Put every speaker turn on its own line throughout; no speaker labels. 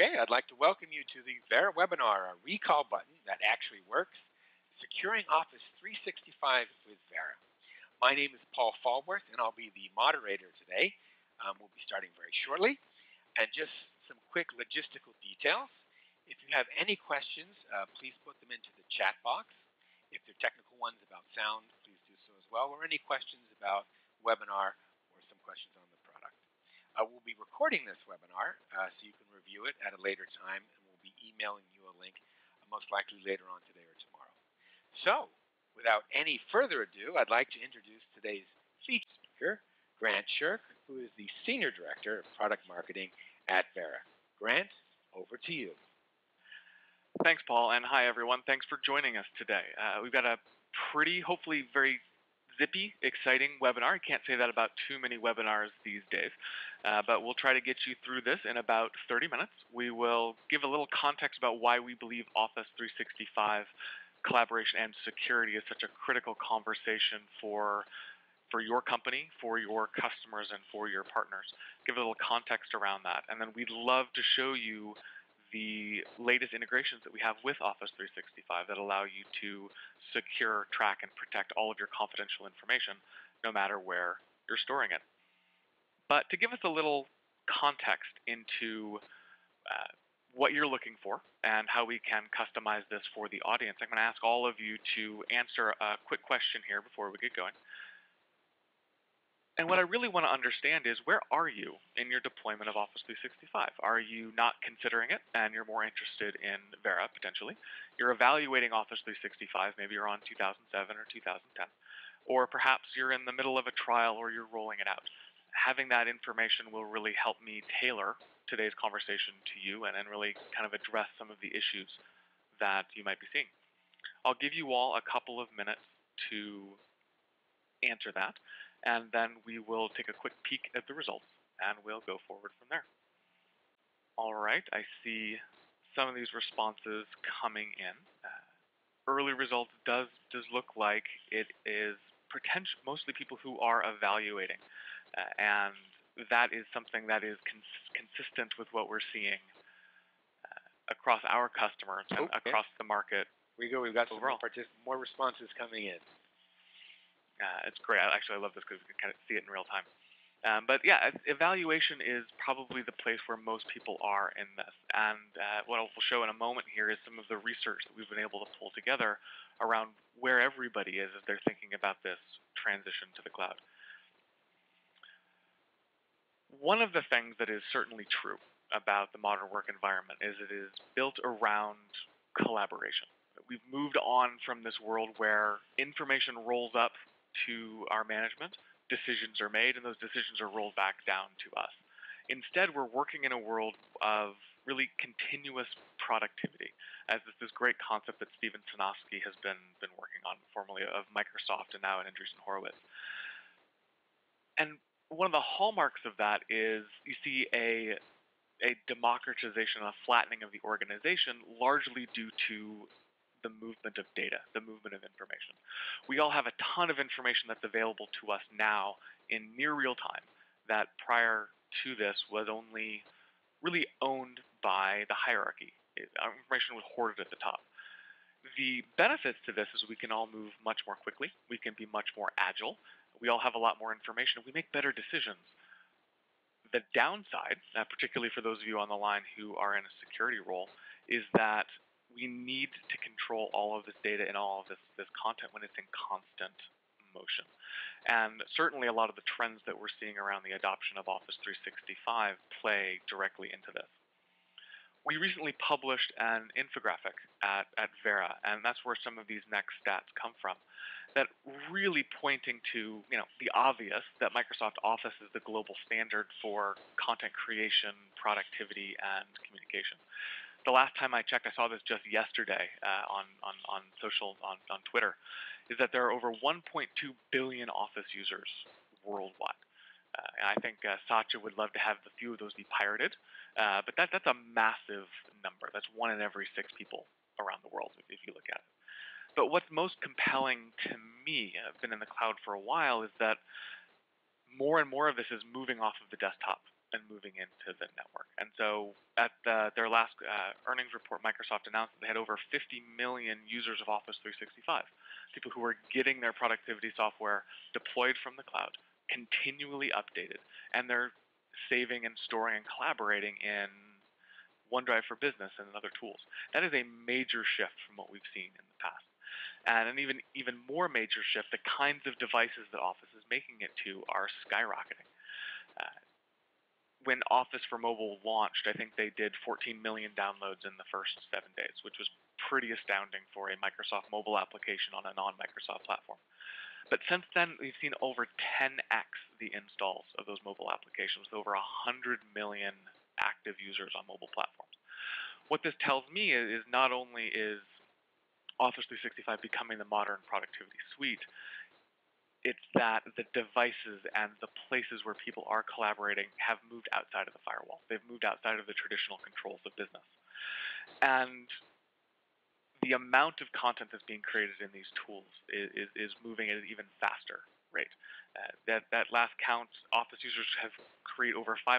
Okay, I'd like to welcome you to the Vera webinar, a recall button that actually works, Securing Office 365 with Vera. My name is Paul Falworth, and I'll be the moderator today. We'll be starting very shortly. And just some quick logistical details. If you have any questions, please put them into the chat box. If they're technical ones about sound, please do so as well, or any questions about webinar or some questions on the product. We'll be recording this webinar so you can review it at a later time, and we'll be emailing you a link most likely later on today or tomorrow. So, without any further ado, I'd like to introduce today's featured speaker, Grant Shirk, who is the Senior Director of Product Marketing at Vera. Grant, over to you.
Thanks, Paul, and hi, everyone. Thanks for joining us today. We've got a pretty, hopefully very zippy, exciting webinar. I can't say that about too many webinars these days, but we'll try to get you through this in about 30 minutes. We will give a little context about why we believe Office 365 collaboration and security is such a critical conversation for your company, for your customers, and for your partners. Give a little context around that, and then we'd love to show you the latest integrations that we have with Office 365 that allow you to secure, track, and protect all of your confidential information, no matter where you're storing it. But to give us a little context into what you're looking for and how we can customize this for the audience, I'm going to ask all of you to answer a quick question here before we get going. And what I really want to understand is, where are you in your deployment of Office 365? Are you not considering it and you're more interested in Vera, potentially? You're evaluating Office 365, maybe you're on 2007 or 2010. Or perhaps you're in the middle of a trial or you're rolling it out. Having that information will really help me tailor today's conversation to you and really kind of address some of the issues that you might be seeing. I'll give you all a couple of minutes to answer that, and then we will take a quick peek at the results, and we'll go forward from there. All right, I see some of these responses coming in. Early results does look like it is mostly people who are evaluating, and that is something that is consistent with what we're seeing across our customers and across the market.
We've got some more responses coming in.
It's great. Actually, I love this because we can kind of see it in real time. But yeah, evaluation is probably the place where most people are in this. And what I'll show in a moment here is some of the research that we've been able to pull together around where everybody is as they're thinking about this transition to the cloud. One of the things that is certainly true about the modern work environment is it is built around collaboration. We've moved on from this world where information rolls up to our management, decisions are made, and those decisions are rolled back down to us. Instead, we're working in a world of really continuous productivity, as this great concept that Steven Sinofsky has been working on, formerly of Microsoft and now at Andreessen Horowitz. And one of the hallmarks of that is you see a democratization, a flattening of the organization, largely due to the movement of data, the movement of information. We all have a ton of information that's available to us now in near real time that prior to this was only really owned by the hierarchy. Our information was hoarded at the top. The benefits to this is we can all move much more quickly. We can be much more agile. We all have a lot more information. We make better decisions. The downside, particularly for those of you on the line who are in a security role, is that we need to control all of this data and all of this content when it's in constant motion. And certainly a lot of the trends that we're seeing around the adoption of Office 365 play directly into this. We recently published an infographic at Vera, and that's where some of these next stats come from, that really pointing to the obvious, that Microsoft Office is the global standard for content creation, productivity, and communication. The last time I checked, I saw this just yesterday on Twitter, is that there are over 1.2 billion Office users worldwide. And I think Satya would love to have a few of those be pirated, but that's a massive number. That's 1 in every 6 people around the world, if you look at it. But what's most compelling to me, I've been in the cloud for a while, is that more and more of this is moving off of the desktop and moving into the network. And so at their last earnings report, Microsoft announced that they had over 50 million users of Office 365, people who are getting their productivity software deployed from the cloud, continually updated, and they're saving and storing and collaborating in OneDrive for Business and other tools. That is a major shift from what we've seen in the past. And an even more major shift, the kinds of devices that Office is making it to are skyrocketing. When Office for Mobile launched, I think they did 14 million downloads in the first 7 days, which was pretty astounding for a Microsoft mobile application on a non-Microsoft platform. But since then, we've seen over 10x the installs of those mobile applications, with over 100 million active users on mobile platforms. What this tells me is not only is Office 365 becoming the modern productivity suite, it's that the devices and the places where people are collaborating have moved outside of the firewall. They've moved outside of the traditional controls of business. And the amount of content that's being created in these tools is moving at an even faster rate. That last count, Office users have created over 500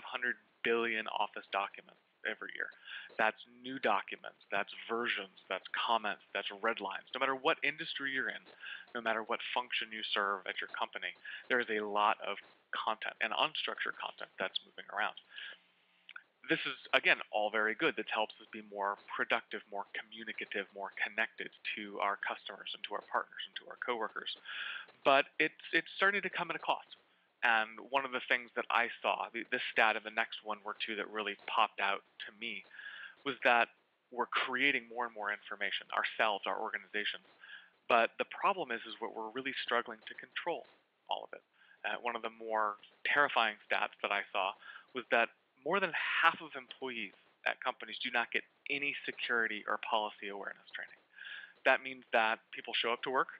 billion Office documents every year. That's new documents, that's versions, that's comments, that's red lines. No matter what industry you're in, no matter what function you serve at your company, there is a lot of content and unstructured content that's moving around. This is, again, all very good. This helps us be more productive, more communicative, more connected to our customers and to our partners and to our coworkers. But it's starting to come at a cost. And one of the things that I saw, this stat and the next one were two that really popped out to me, was that we're creating more and more information, ourselves, our organizations. But the problem is what we're really struggling to control all of it. One of the more terrifying stats that I saw was that more than half of employees at companies do not get any security or policy awareness training. That means that people show up to work,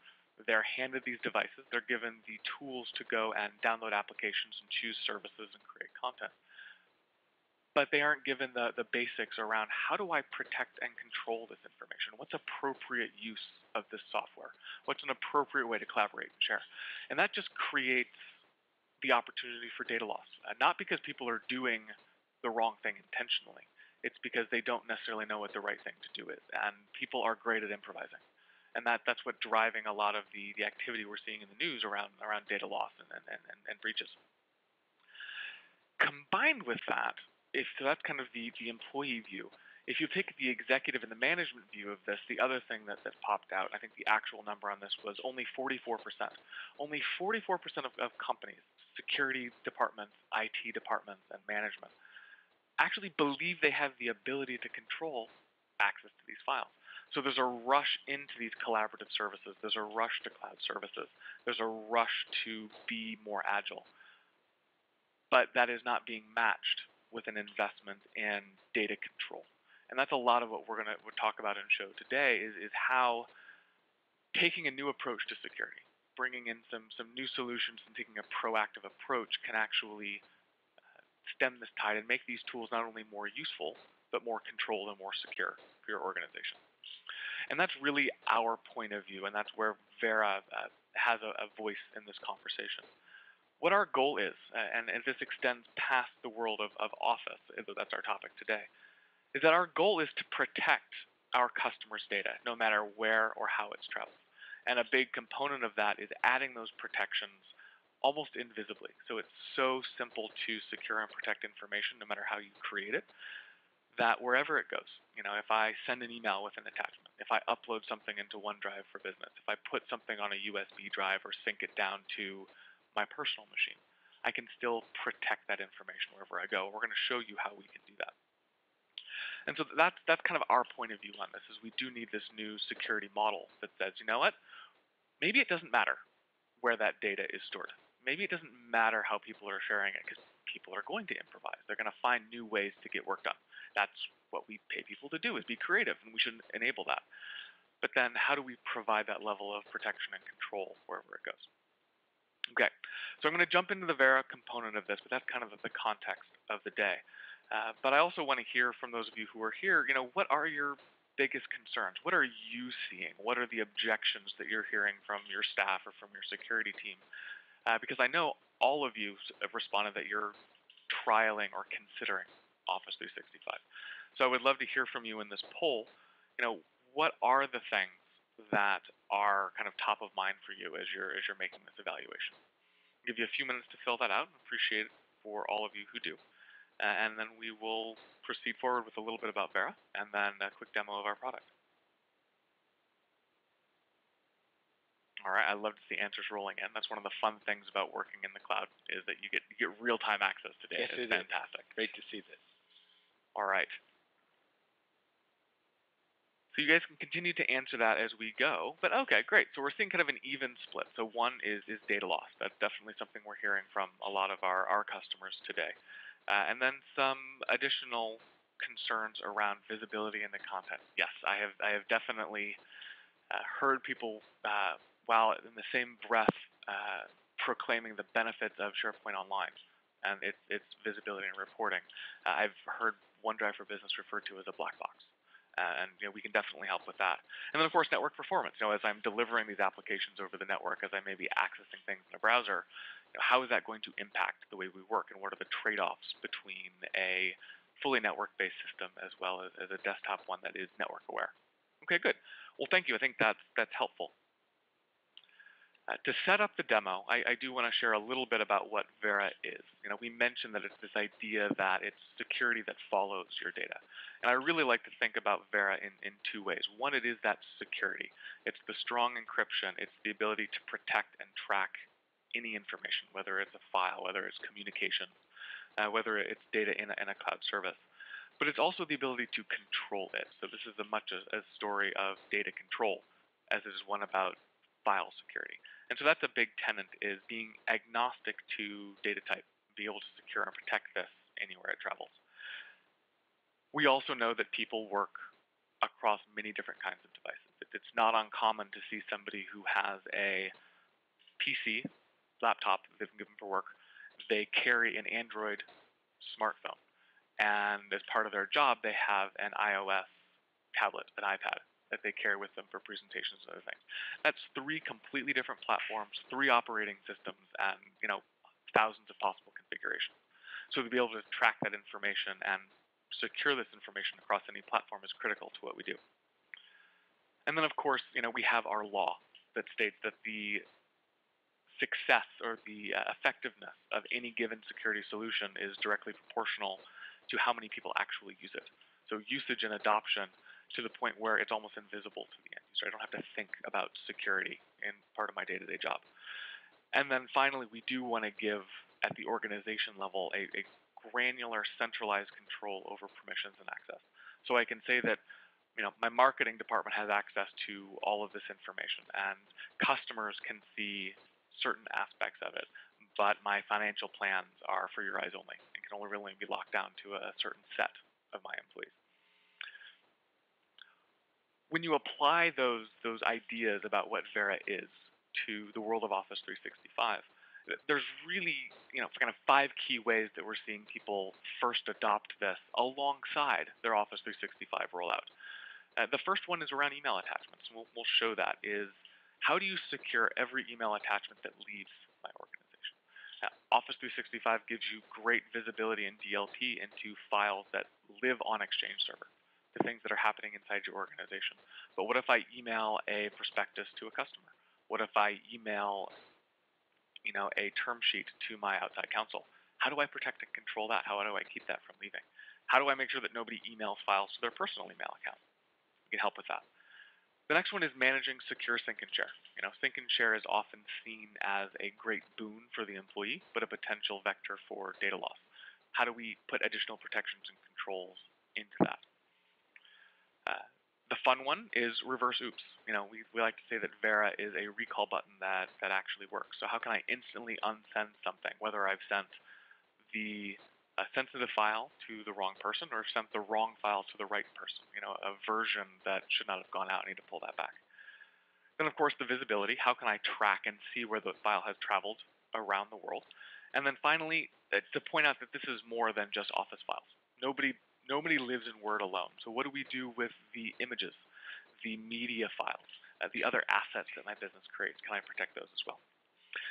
they're handed these devices, they're given the tools to go and download applications and choose services and create content. But they aren't given the basics around how do I protect and control this information? What's appropriate use of this software? What's an appropriate way to collaborate and share? And that just creates the opportunity for data loss. Not because people are doing the wrong thing intentionally. It's because they don't necessarily know what the right thing to do is. And people are great at improvising. And that's what's driving a lot of the activity we're seeing in the news around data loss and breaches. Combined with that, so that's kind of the employee view. If you take the executive and the management view of this, the other thing that popped out, I think the actual number on this was only 44%. Only 44% of companies, security departments, IT departments, and management actually believe they have the ability to control access to these files. So there's a rush into these collaborative services. There's a rush to cloud services. There's a rush to be more agile. But that is not being matched with an investment in data control. And that's a lot of what we'll talk about in the show today is how taking a new approach to security, bringing in some new solutions and taking a proactive approach can actually stem this tide and make these tools not only more useful, but more controlled and more secure for your organization. And that's really our point of view, and that's where Vera has a voice in this conversation. What our goal is, and this extends past the world of Office, that's our topic today, is that our goal is to protect our customers' data, no matter where or how it's traveled. And a big component of that is adding those protections almost invisibly. So it's so simple to secure and protect information, no matter how you create it, that wherever it goes, if I send an email with an attachment, if I upload something into OneDrive for Business, if I put something on a USB drive or sync it down to my personal machine, I can still protect that information wherever I go. We're going to show you how we can do that. And so that's kind of our point of view on this, is we do need this new security model that says, you know what, maybe it doesn't matter where that data is stored. Maybe it doesn't matter how people are sharing it, because people are going to improvise. They're going to find new ways to get work done. That's what we pay people to do, is be creative, and we should enable that. But then how do we provide that level of protection and control wherever it goes? Okay, so I'm going to jump into the Vera component of this, but that's kind of the context of the day. But I also want to hear from those of you who are here, what are your biggest concerns? What are you seeing? What are the objections that you're hearing from your staff or from your security team? Because I know all of you have responded that you're trialing or considering Office 365. So I would love to hear from you in this poll. What are the things that are kind of top of mind for you as you're making this evaluation? I'll give you a few minutes to fill that out. Appreciate it for all of you who do. And then we will proceed forward with a little bit about Vera and then a quick demo of our product. All right, I love to see answers rolling in. That's one of the fun things about working in the cloud is that you get real-time access to data.
Yes,
it's fantastic.
Great to see this.
All right. So you guys can continue to answer that as we go. But okay, great. So we're seeing kind of an even split. So one is data loss. That's definitely something we're hearing from a lot of our customers today. And then some additional concerns around visibility in the content. Yes, I have definitely heard people, while in the same breath, proclaiming the benefits of SharePoint Online and its visibility and reporting. I've heard OneDrive for Business referred to as a black box. And we can definitely help with that. And then, of course, network performance. As I'm delivering these applications over the network, as I may be accessing things in a browser, how is that going to impact the way we work, and what are the trade-offs between a fully network-based system as well as a desktop one that is network-aware? Okay, good. Well, thank you. I think that's helpful. To set up the demo, I do want to share a little bit about what Vera is. We mentioned that it's this idea that it's security that follows your data. And I really like to think about Vera in two ways. One, it is that security. It's the strong encryption. It's the ability to protect and track any information, whether it's a file, whether it's communication, whether it's data in a cloud service. But it's also the ability to control it. So this is as much a story of data control as it is one about file security. And so that's a big tenet, is being agnostic to data type, be able to secure and protect this anywhere it travels. We also know that people work across many different kinds of devices. It's not uncommon to see somebody who has a PC, laptop that they've been given for work. They carry an Android smartphone. And as part of their job, they have an iOS tablet, an iPad, that they carry with them for presentations and other things. That's three completely different platforms, three operating systems, and thousands of possible configurations. So to be able to track that information and secure this information across any platform is critical to what we do. And then, of course, we have our law that states that the success or the effectiveness of any given security solution is directly proportional to how many people actually use it. So usage and adoption to the point where it's almost invisible to the end user. I don't have to think about security in part of my day-to-day job. And then finally, we do want to give, at the organization level, a granular, centralized control over permissions and access. So I can say that my marketing department has access to all of this information, and customers can see certain aspects of it, but my financial plans are for your eyes only and can only really be locked down to a certain set of my employees. When you apply those ideas about what Vera is to the world of Office 365, there's really kind of 5 key ways that we're seeing people first adopt this alongside their Office 365 rollout. The first one is around email attachments. We'll show that is, how do you secure every email attachment that leaves my organization? Office 365 gives you great visibility and DLP into files that live on Exchange Server, the things that are happening inside your organization. But what if I email a prospectus to a customer? What if I email a term sheet to my outside counsel? How do I protect and control that? How do I keep that from leaving? How do I make sure that nobody emails files to their personal email account? We can help with that. The next one is managing secure sync and share. Sync and share is often seen as a great boon for the employee, but a potential vector for data loss. How do we put additional protections and controls into that? The fun one is reverse oops. We like to say that Vera is a recall button that actually works. So how can I instantly unsend something, whether I've sent the sensitive file to the wrong person or sent the wrong file to the right person, a version that should not have gone out. I need to pull that back. Then, of course, the visibility. How can I track and see where the file has traveled around the world? And then finally, to point out that this is more than just Office files. Nobody lives in Word alone. So what do we do with the images, the media files, the other assets that my business creates? Can I protect those as well?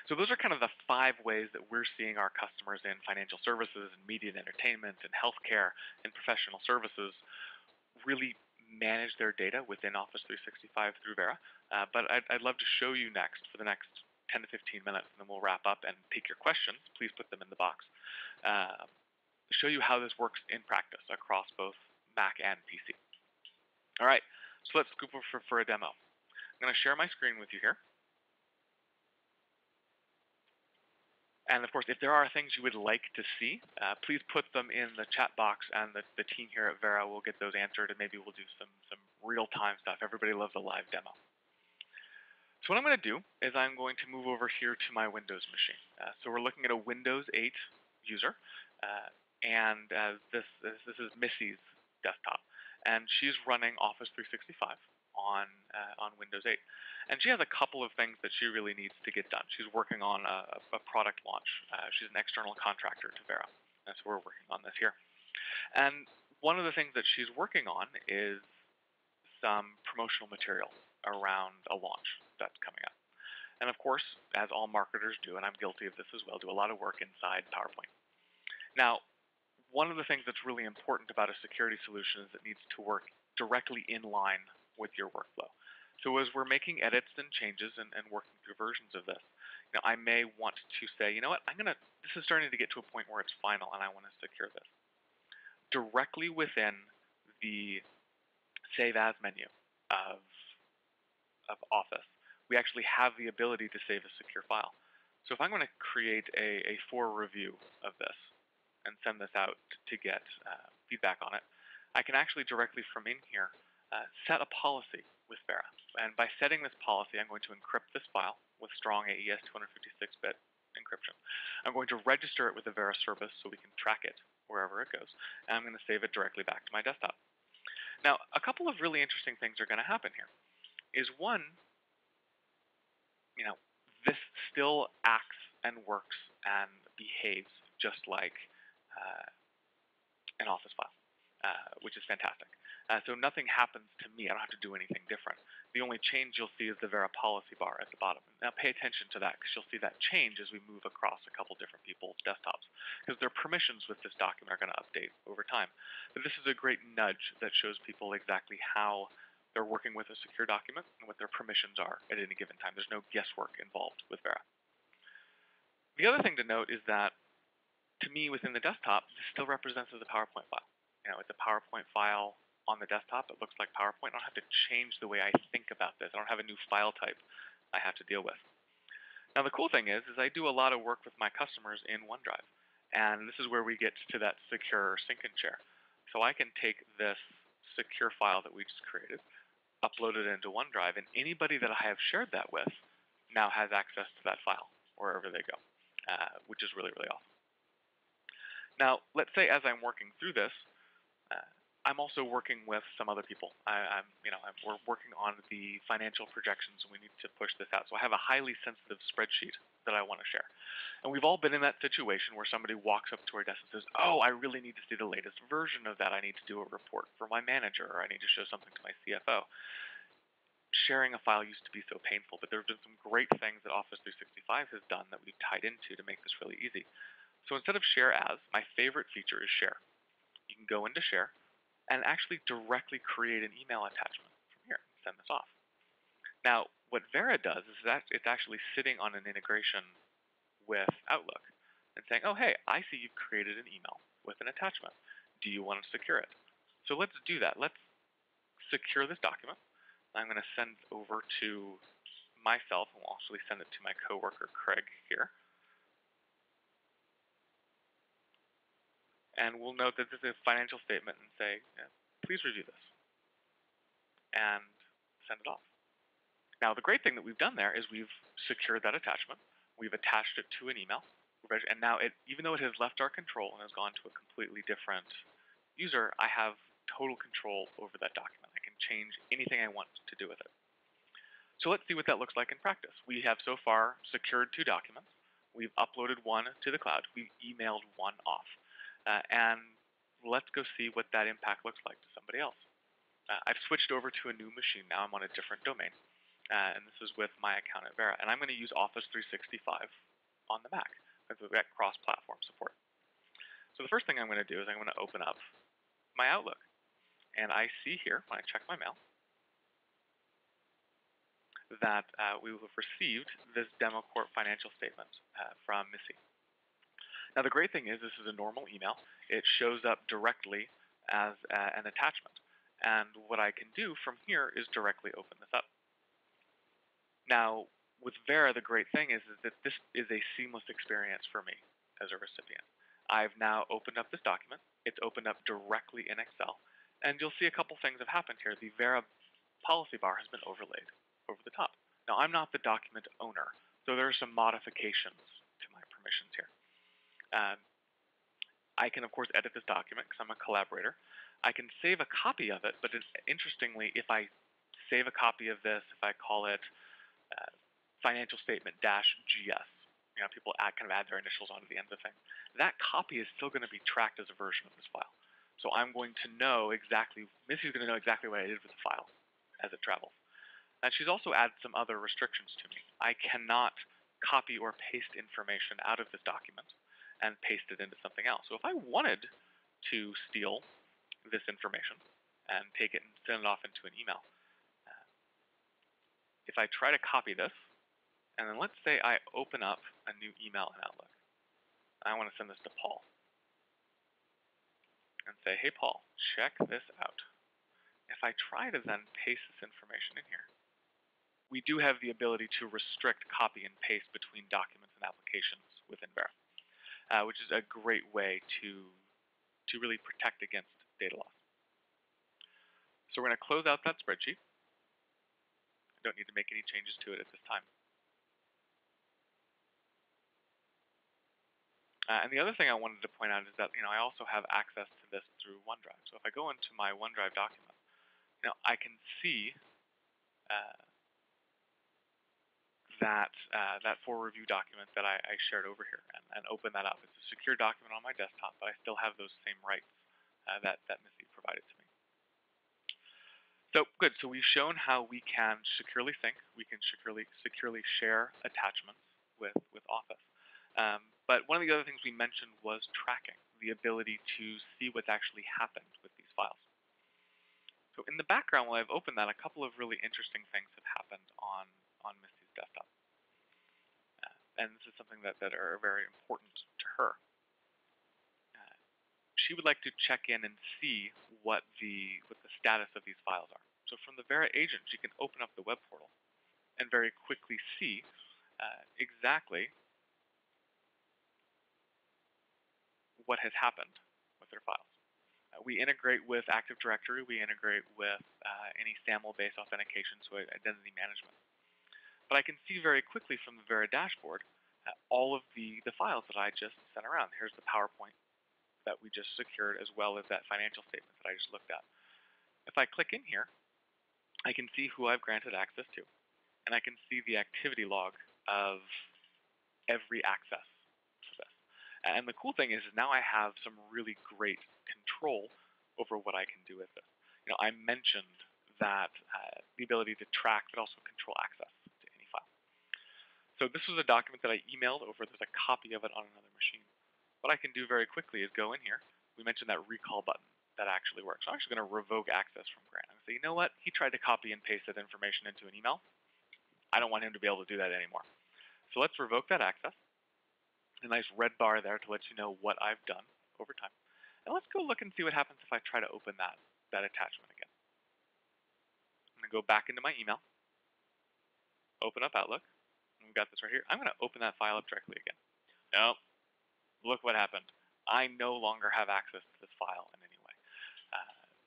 So those are kind of the 5 ways that we're seeing our customers in financial services and media and entertainment and healthcare and professional services really manage their data within Office 365 through Vera. But I'd love to show you next for the next 10 to 15 minutes, and then we'll wrap up and take your questions. Please put them in the box. Show you how this works in practice across both Mac and PC. All right, so let's scoop over for a demo. I'm going to share my screen with you here. And of course, if there are things you would like to see, please put them in the chat box, and the team here at Vera will get those answered, and maybe we'll do some real-time stuff. Everybody loves a live demo. So what I'm going to do is I'm going to move over here to my Windows machine. So we're looking at a Windows 8 user, and this is Missy's desktop, and she's running Office 365 on Windows 8. And she has a couple of things that she really needs to get done. She's working on a product launch. She's an external contractor to Vera, and so we're working on this here. And one of the things that she's working on is some promotional material around a launch that's coming up. And of course, as all marketers do, and I'm guilty of this as well, do a lot of work inside PowerPoint. Now, one of the things that's really important about a security solution is it needs to work directly in line with your workflow. So as we're making edits and changes and working through versions of this, I may want to say, you know what, this is starting to get to a point where it's final and I want to secure this. Directly within the Save As menu of Office, we actually have the ability to save a secure file. So if I'm going to create a for review of this and send this out to get feedback on it, I can actually directly from in here set a policy with Vera. And by setting this policy, I'm going to encrypt this file with strong AES 256-bit encryption. I'm going to register it with the Vera service so we can track it wherever it goes. And I'm going to save it directly back to my desktop. Now, a couple of really interesting things are going to happen here. Is one, this still acts and works and behaves just like an Office file, which is fantastic. So nothing happens to me. I don't have to do anything different. The only change you'll see is the Vera policy bar at the bottom. Now pay attention to that, because you'll see that change as we move across a couple different people's desktops, because their permissions with this document are going to update over time. But this is a great nudge that shows people exactly how they're working with a secure document and what their permissions are at any given time. There's no guesswork involved with Vera. The other thing to note is that, to me, within the desktop, this still represents as a PowerPoint file. It's a PowerPoint file on the desktop. It looks like PowerPoint. I don't have to change the way I think about this. I don't have a new file type I have to deal with. Now, the cool thing is I do a lot of work with my customers in OneDrive. And this is where we get to that secure sync and share. So I can take this secure file that we just created, upload it into OneDrive, and anybody that I have shared that with now has access to that file wherever they go, which is really, really awesome. Now, let's say as I'm working through this, I'm also working with some other people. We're working on the financial projections, and we need to push this out. So I have a highly sensitive spreadsheet that I want to share. And we've all been in that situation where somebody walks up to our desk and says, oh, I really need to see the latest version of that. I need to do a report for my manager, or I need to show something to my CFO. Sharing a file used to be so painful, but there have been some great things that Office 365 has done that we've tied into to make this really easy. So instead of share as, my favorite feature is share. You can go into share and actually directly create an email attachment from here and send this off. Now, what Vera does is that it's actually sitting on an integration with Outlook and saying, oh, hey, I see you've created an email with an attachment. Do you want to secure it? So let's do that. Let's secure this document. I'm going to send over to myself, and we'll actually send it to my coworker, Craig, here. And we'll note that this is a financial statement and say, please review this, and send it off. Now, the great thing that we've done there is we've secured that attachment. We've attached it to an email. And now, even though it has left our control and has gone to a completely different user, I have total control over that document. I can change anything I want to do with it. So let's see what that looks like in practice. We have so far secured 2 documents. We've uploaded one to the cloud. We've emailed one off. And let's go see what that impact looks like to somebody else. I've switched over to a new machine now. I'm on a different domain. and this is with my account at Vera. And I'm going to use Office 365 on the Mac because we've got cross-platform support. So the first thing I'm going to do is I'm going to open up my Outlook. And I see here, when I check my mail, that we have received this Demo Corp financial statement from Missy. Now the great thing is this is a normal email. It shows up directly as an attachment. And what I can do from here is directly open this up. Now with Vera, the great thing is that this is a seamless experience for me as a recipient. I've now opened up this document. It's opened up directly in Excel. And you'll see a couple things have happened here. The Vera policy bar has been overlaid over the top. Now, I'm not the document owner, so there are some modifications to my permissions here. I can, of course, edit this document because I'm a collaborator. I can save a copy of it, but interestingly, if I save a copy of this, if I call it financial statement -GS, people kind of add their initials onto the end of the thing, that copy is still going to be tracked as a version of this file. So I'm going to know exactly, Missy's going to know exactly what I did with the file as it travels. And she's also added some other restrictions to me. I cannot copy or paste information out of this document and paste it into something else. So if I wanted to steal this information and take it and send it off into an email, if I try to copy this, and then let's say I open up a new email in Outlook, and I want to send this to Paul, and say, hey Paul, check this out. If I try to then paste this information in here, we do have the ability to restrict copy and paste between documents and applications within Vera, which is a great way to really protect against data loss. So we're going to close out that spreadsheet. I don't need to make any changes to it at this time. And the other thing I wanted to point out is that I also have access to this through OneDrive. So if I go into my OneDrive document, I can see that for review document that I shared over here and open that up. It's a secure document on my desktop, but I still have those same rights that Missy provided to me. So good. So we've shown how we can securely sync. We can securely share attachments with Office. But one of the other things we mentioned was tracking, the ability to see what's actually happened with these files. So in the background, while I've opened that, a couple of really interesting things have happened on Missy's desktop. And this is something that are very important to her. She would like to check in and see what the status of these files are. So from the Vera agent, she can open up the web portal and very quickly see exactly what has happened with their files. We integrate with Active Directory. We integrate with any SAML-based authentication, so identity management. But I can see very quickly from the Vera dashboard all of the files that I just sent around. Here's the PowerPoint that we just secured, as well as that financial statement that I just looked at. If I click in here, I can see who I've granted access to, and I can see the activity log of every access to this. And the cool thing is now I have some really great control over what I can do with this. I mentioned that the ability to track, but also control access to any file. So this was a document that I emailed over. There's a copy of it on another machine. What I can do very quickly is go in here. We mentioned that recall button that actually works. So I'm actually going to revoke access from Grant. I'm going to say, you know what? He tried to copy and paste that information into an email. I don't want him to be able to do that anymore. So let's revoke that access. A nice red bar there to let you know what I've done over time. And let's go look and see what happens if I try to open that attachment again. I'm going to go back into my email, open up Outlook, and we've got this right here. I'm going to open that file up directly again. Nope. Look what happened. I no longer have access to this file in any way.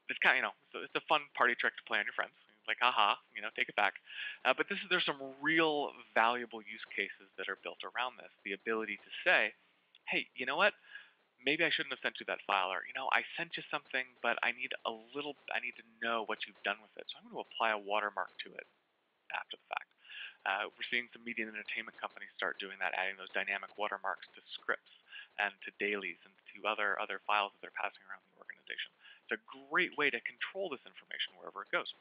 It's kind of, so it's a fun party trick to play on your friends. Like, haha, take it back. But there's some real valuable use cases that are built around this. The ability to say, hey, you know what? Maybe I shouldn't have sent you that file, or I sent you something, but I need to know what you've done with it. So I'm going to apply a watermark to it after the fact. We're seeing some media and entertainment companies start doing that, adding those dynamic watermarks to scripts and to dailies and to other files that they're passing around the organization. It's a great way to control this information wherever it goes.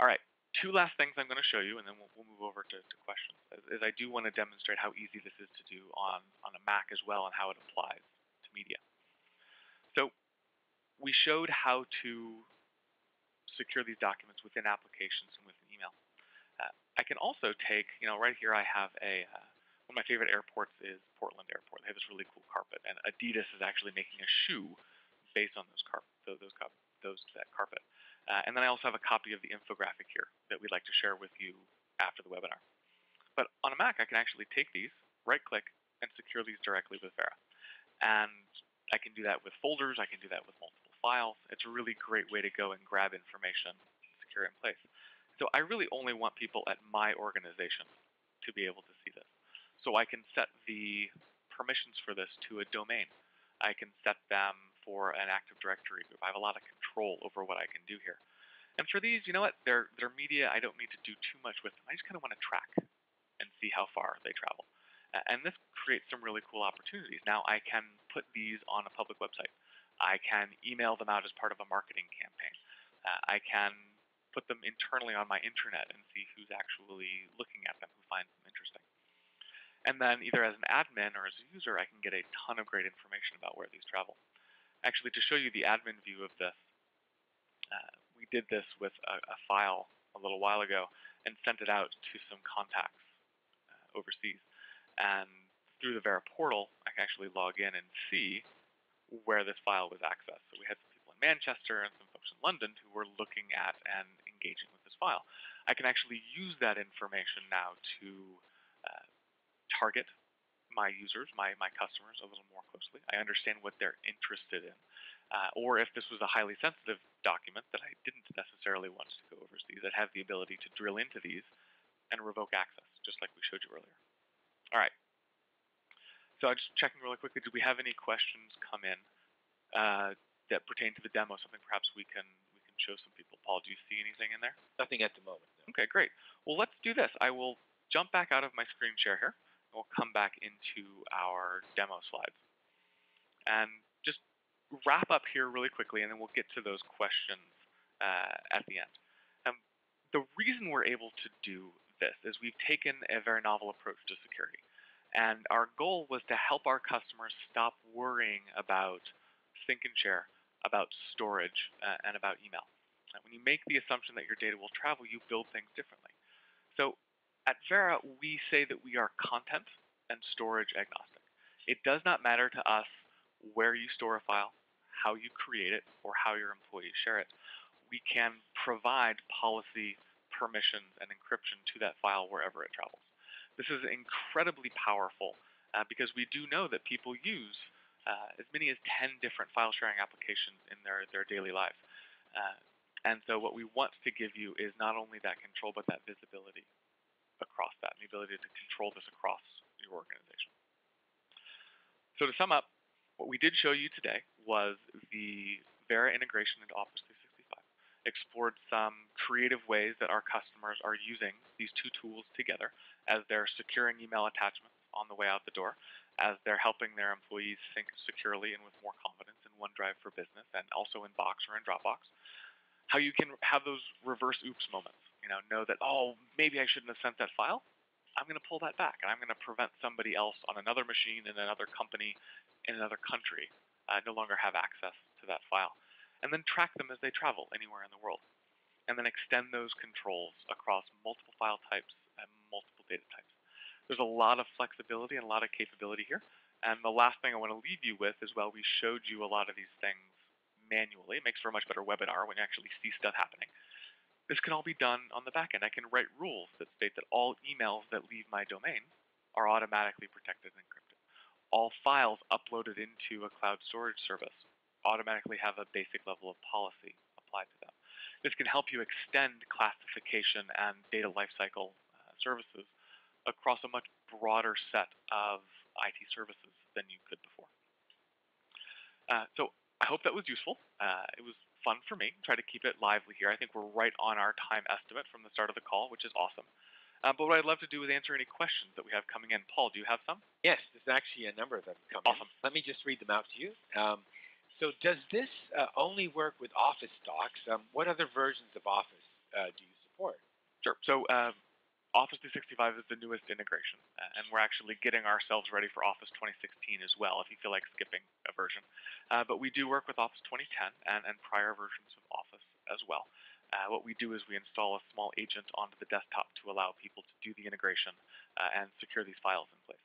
All right, Two last things I'm going to show you, and then we'll move over to questions. Is I do want to demonstrate how easy this is to do on a Mac as well, and how it applies to media. So we showed how to secure these documents within applications and within email. I can also take, right here I have one of my favorite airports is Portland Airport. They have this really cool carpet, and Adidas is actually making a shoe based on that carpet. And then I also have a copy of the infographic here that we'd like to share with you after the webinar. But on a Mac, I can actually take these, right-click, and secure these directly with Vera. And I can do that with folders. I can do that with multiple files. It's a really great way to go and grab information and secure it in place. So I really only want people at my organization to be able to see this. So I can set the permissions for this to a domain. I can set them for an Active Directory group. I have a lot of control over what I can do here. And for these, you know what? They're media. I don't need to do too much with them. I just kind of want to track and see how far they travel. And this creates some really cool opportunities. Now I can put these on a public website. I can email them out as part of a marketing campaign. I can put them internally on my intranet and see who's actually looking at them, who finds them interesting. And then either as an admin or as a user, I can get a ton of great information about where these travel. Actually, to show you the admin view of this, we did this with a file a little while ago and sent it out to some contacts overseas. And through the Vera portal, I can actually log in and see where this file was accessed. So we had some people in Manchester and some folks in London who were looking at and engaging with this file. I can actually use that information now to target my users, my customers a little more closely. I understand what they're interested in. Or if this was a highly sensitive document that I didn't necessarily want to go overseas, I'd have the ability to drill into these and revoke access, just like we showed you earlier. All right. So I'm just checking really quickly, did we have any questions come in that pertain to the demo, something perhaps we can show some people? Paul, do you see anything in there?
Nothing at the moment. No.
Okay, great. Well, let's do this. I will jump back out of my screen share here. We'll come back into our demo slides. And just wrap up here really quickly, and then we'll get to those questions at the end. The reason we're able to do this is we've taken a very novel approach to security. And our goal was to help our customers stop worrying about sync and share, about storage, and about email. When you make the assumption that your data will travel, you build things differently. So at Vera, we say that we are content and storage agnostic. It does not matter to us where you store a file, how you create it, or how your employees share it. We can provide policy, permissions, and encryption to that file wherever it travels. This is incredibly powerful because we do know that people use as many as 10 different file sharing applications in their daily lives. And so what we want to give you is not only that control, but that visibility across that, and the ability to control this across your organization. So to sum up, what we did show you today was the Vera integration into Office 365. Explored some creative ways that our customers are using these two tools together as they're securing email attachments on the way out the door, as they're helping their employees sync securely and with more confidence in OneDrive for Business and also in Box or in Dropbox. How you can have those reverse oops moments, know that, oh, maybe I shouldn't have sent that file. I'm going to pull that back, and I'm going to prevent somebody else on another machine in another company in another country no longer have access to that file. And then track them as they travel anywhere in the world. And then extend those controls across multiple file types and multiple data types. There's a lot of flexibility and a lot of capability here. And the last thing I want to leave you with is, while we showed you a lot of these things manually, it makes for a much better webinar when you actually see stuff happening. This can all be done on the back end. I can write rules that state that all emails that leave my domain are automatically protected and encrypted. All files uploaded into a cloud storage service automatically have a basic level of policy applied to them. This can help you extend classification and data lifecycle services across a much broader set of IT services than you could before. So I hope that was useful. It was fun for me. Try to keep it lively here. I think we're right on our time estimate from the start of the call, which is awesome. But what I'd love to do is answer any questions that we have coming in. Paul, do you have some?
Yes, there's actually a number of them coming in.
Awesome.
Let me just read them out to you. So does this only work with Office docs? What other versions of Office do you support?
Sure. So Office 365 is the newest integration, and we're actually getting ourselves ready for Office 2016 as well, if you feel like skipping a version. But we do work with Office 2010 and prior versions of Office as well. What we do is we install a small agent onto the desktop to allow people to do the integration and secure these files in place.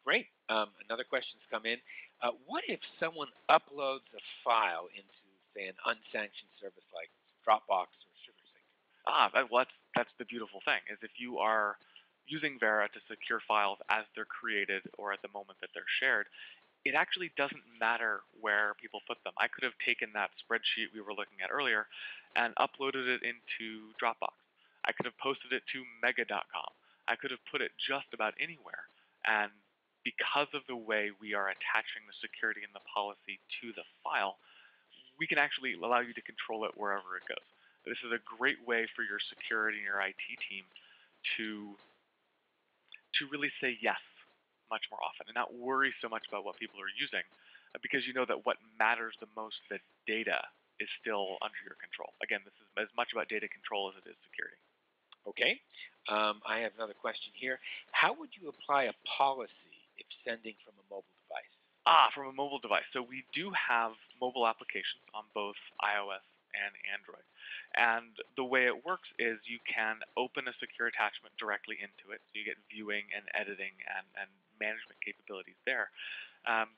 Great. Another question's come in. What if someone uploads a file into, say, an unsanctioned service like Dropbox or SugarSync?
Well, that's the beautiful thing, is if you are using Vera to secure files as they're created or at the moment that they're shared, it actually doesn't matter where people put them. I could have taken that spreadsheet we were looking at earlier and uploaded it into Dropbox. I could have posted it to mega.com. I could have put it just about anywhere. And because of the way we are attaching the security and the policy to the file, we can actually allow you to control it wherever it goes. This is a great way for your security and your IT team to really say yes much more often and not worry so much about what people are using, because you know that what matters the most, the data, is still under your control. Again, this is as much about data control as it is security.
Okay. I have another question here. How would you apply a policy if sending from a mobile device?
From a mobile device. So we do have mobile applications on both iOS and Android. And the way it works is you can open a secure attachment directly into it. So you get viewing and editing and management capabilities there.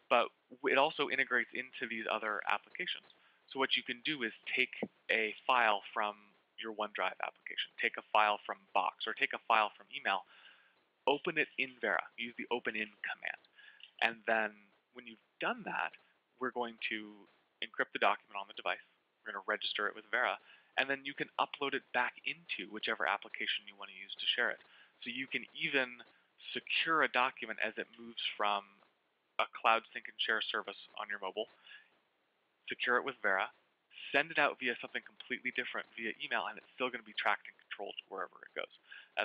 But it also integrates into these other applications. So what you can do is take a file from your OneDrive application, take a file from Box, or take a file from email, open it in Vera. Use the open in command. And then when you've done that, we're going to encrypt the document on the device. We're going to register it with Vera. And then you can upload it back into whichever application you want to use to share it. So you can even secure a document as it moves from a cloud sync and share service on your mobile, secure it with Vera, send it out via something completely different via email, and it's still going to be tracked and controlled wherever it goes.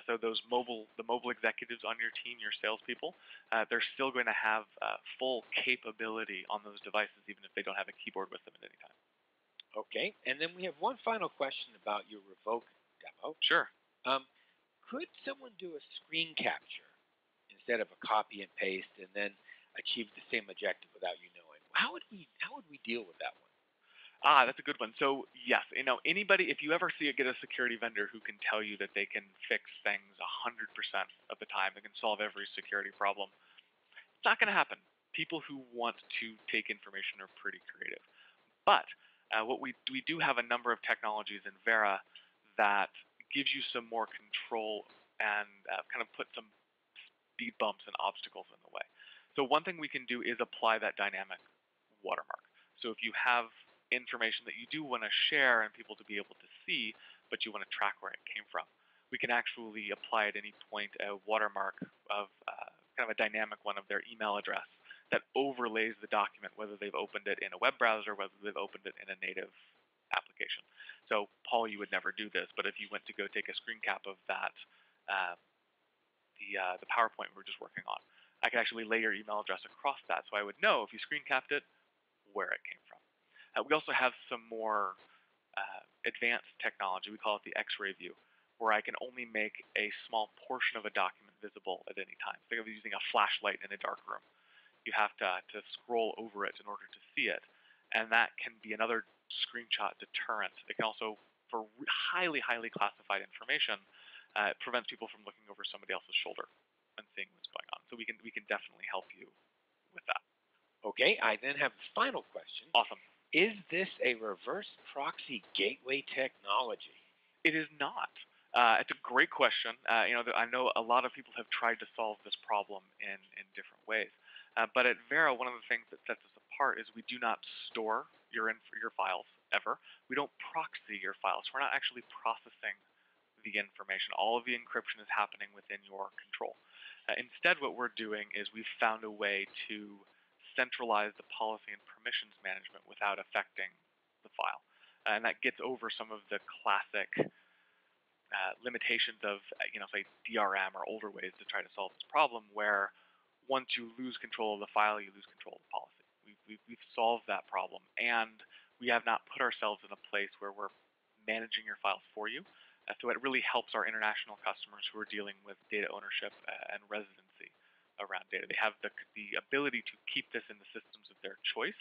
So the mobile executives on your team, your salespeople, they're still going to have full capability on those devices, even if they don't have a keyboard with them at any time.
Okay. And then we have one final question about your Revoke demo.
Sure.
Could someone do a screen capture instead of a copy and paste and then achieve the same objective without you knowing? How would we deal with that one?
That's a good one. So yes, anybody, if you ever get a security vendor who can tell you that they can fix things 100% of the time, they can solve every security problem, it's not going to happen. People who want to take information are pretty creative. But what we do have a number of technologies in Vera that gives you some more control and kind of put some speed bumps and obstacles in the way. So one thing we can do is apply that dynamic watermark. So if you have information that you do want to share and people to be able to see, but you want to track where it came from, we can actually apply at any point a watermark of kind of a dynamic one of their email address that overlays the document, whether they've opened it in a web browser, whether they've opened it in a native application. So, Paul, you would never do this, but if you went to go take a screen cap of that, the PowerPoint we were just working on, I could actually lay your email address across that, so I would know if you screen capped it, where it came from. We also have some more advanced technology. We call it the X-ray view, where I can only make a small portion of a document visible at any time. Think of using a flashlight in a dark room. You have to scroll over it in order to see it, and that can be another screenshot deterrent. It can also, for highly classified information, it prevents people from looking over somebody else's shoulder and seeing what's going on. So we can definitely help you with that.
Okay, I then have the final question.
Awesome.
Is this a reverse proxy gateway technology?
It is not. It's a great question. I know a lot of people have tried to solve this problem in different ways. But at Vera, one of the things that sets us apart is we do not store your files ever. We don't proxy your files. We're not actually processing the information. All of the encryption is happening within your control. Instead, what we're doing is we've found a way to centralize the policy and permissions management without affecting the file. And that gets over some of the classic limitations of, say, DRM or older ways to try to solve this problem, where once you lose control of the file, you lose control of the policy. We've solved that problem, and we have not put ourselves in a place where we're managing your files for you. So it really helps our international customers who are dealing with data ownership and residency around data. They have the ability to keep this in the systems of their choice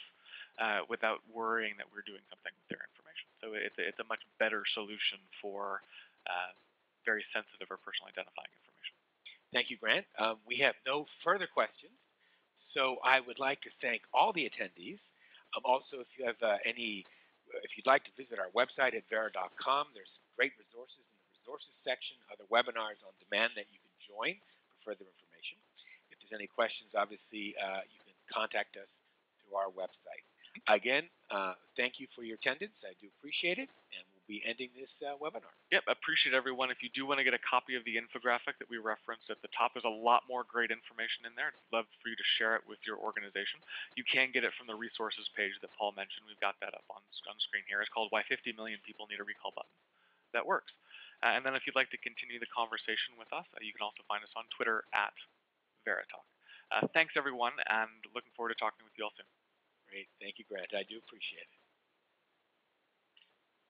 without worrying that we're doing something with their information. So it's a much better solution for very sensitive or personal identifying information.
Thank you, Grant. We have no further questions, so I would like to thank all the attendees. Also, if you have if you'd like to visit our website at vera.com, there's some great resources in the resources section, other webinars on demand that you can join for further information. If there's any questions, obviously, you can contact us through our website. Again, thank you for your attendance. I do appreciate it, and we'll be ending this webinar.
Yep, appreciate everyone. If you do want to get a copy of the infographic that we referenced at the top, there's a lot more great information in there. I'd love for you to share it with your organization. You can get it from the resources page that Paul mentioned. We've got that up on screen here. It's called Why 50 Million People Need a Recall Button. That works. And then if you'd like to continue the conversation with us, you can also find us on Twitter at VeraTalk. Thanks, everyone, and looking forward to talking with you all soon.
Great. Thank you, Grant. I do appreciate it.